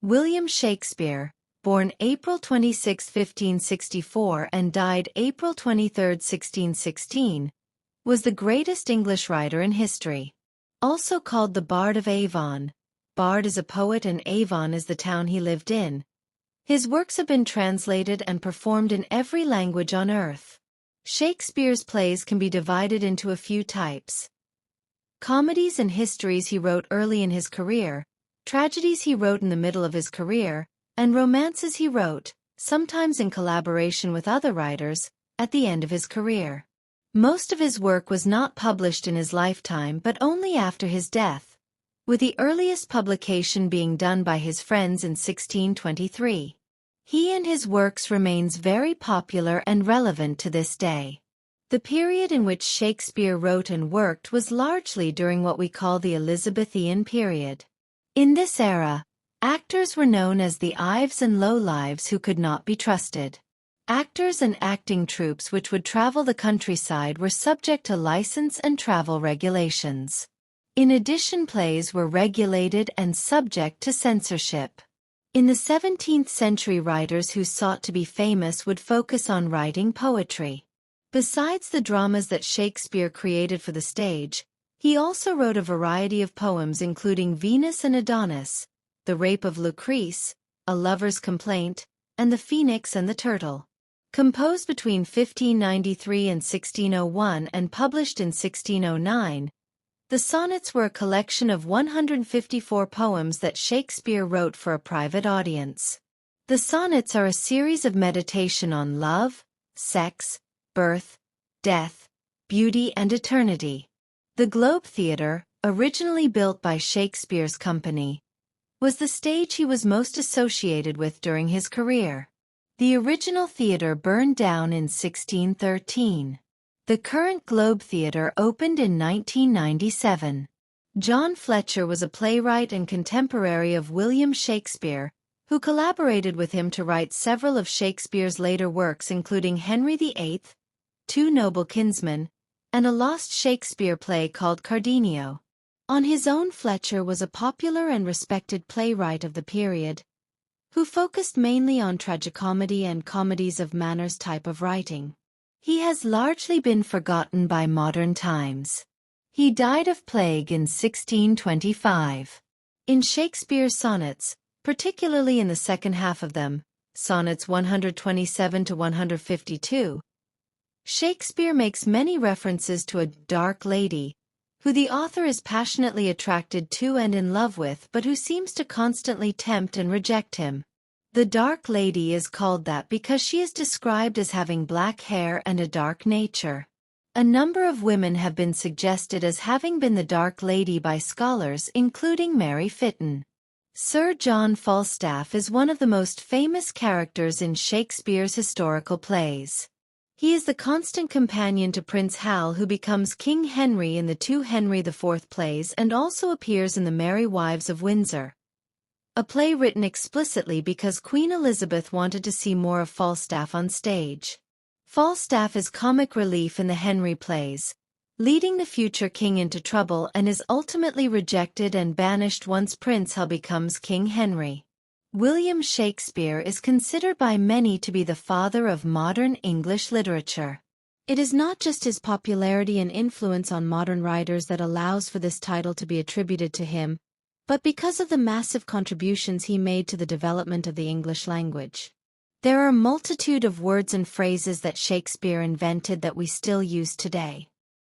William Shakespeare, born April 26, 1564 and died April 23, 1616, was the greatest English writer in history. Also called the Bard of Avon. Bard is a poet and Avon is the town he lived in. His works have been translated and performed in every language on earth. Shakespeare's plays can be divided into a few types. Comedies and histories he wrote early in his career, tragedies he wrote in the middle of his career, and romances he wrote, sometimes in collaboration with other writers, at the end of his career. Most of his work was not published in his lifetime but only after his death, with the earliest publication being done by his friends in 1623. He and his works remains very popular and relevant to this day. The period in which Shakespeare wrote and worked was largely during what we call the Elizabethan period. In this era, actors were known as the Ives and Lowlives who could not be trusted. Actors and acting troupes which would travel the countryside were subject to license and travel regulations. In addition, plays were regulated and subject to censorship. In the 17th century, writers who sought to be famous would focus on writing poetry. Besides the dramas that Shakespeare created for the stage, he also wrote a variety of poems including Venus and Adonis, The Rape of Lucrece, A Lover's Complaint, and The Phoenix and the Turtle. Composed between 1593 and 1601 and published in 1609, the sonnets were a collection of 154 poems that Shakespeare wrote for a private audience. The sonnets are a series of meditation on love, sex, birth, death, beauty and eternity. The Globe Theatre, originally built by Shakespeare's company, was the stage he was most associated with during his career. The original theatre burned down in 1613. The current Globe Theatre opened in 1997. John Fletcher was a playwright and contemporary of William Shakespeare, who collaborated with him to write several of Shakespeare's later works including Henry VIII, Two Noble Kinsmen, and a lost Shakespeare play called Cardenio. On his own, Fletcher was a popular and respected playwright of the period, who focused mainly on tragicomedy and comedies of manners type of writing. He has largely been forgotten by modern times. He died of plague in 1625. In Shakespeare's sonnets, particularly in the second half of them, sonnets 127 to 152, Shakespeare makes many references to a dark lady, who the author is passionately attracted to and in love with but who seems to constantly tempt and reject him. The dark lady is called that because she is described as having black hair and a dark nature. A number of women have been suggested as having been the dark lady by scholars including Mary Fitton. Sir John Falstaff is one of the most famous characters in Shakespeare's historical plays. He is the constant companion to Prince Hal, who becomes King Henry in the two Henry IV plays and also appears in The Merry Wives of Windsor, a play written explicitly because Queen Elizabeth wanted to see more of Falstaff on stage. Falstaff is comic relief in the Henry plays, leading the future king into trouble and is ultimately rejected and banished once Prince Hal becomes King Henry. William Shakespeare is considered by many to be the father of modern English literature. It is not just his popularity and influence on modern writers that allows for this title to be attributed to him, but because of the massive contributions he made to the development of the English language. There are a multitude of words and phrases that Shakespeare invented that we still use today.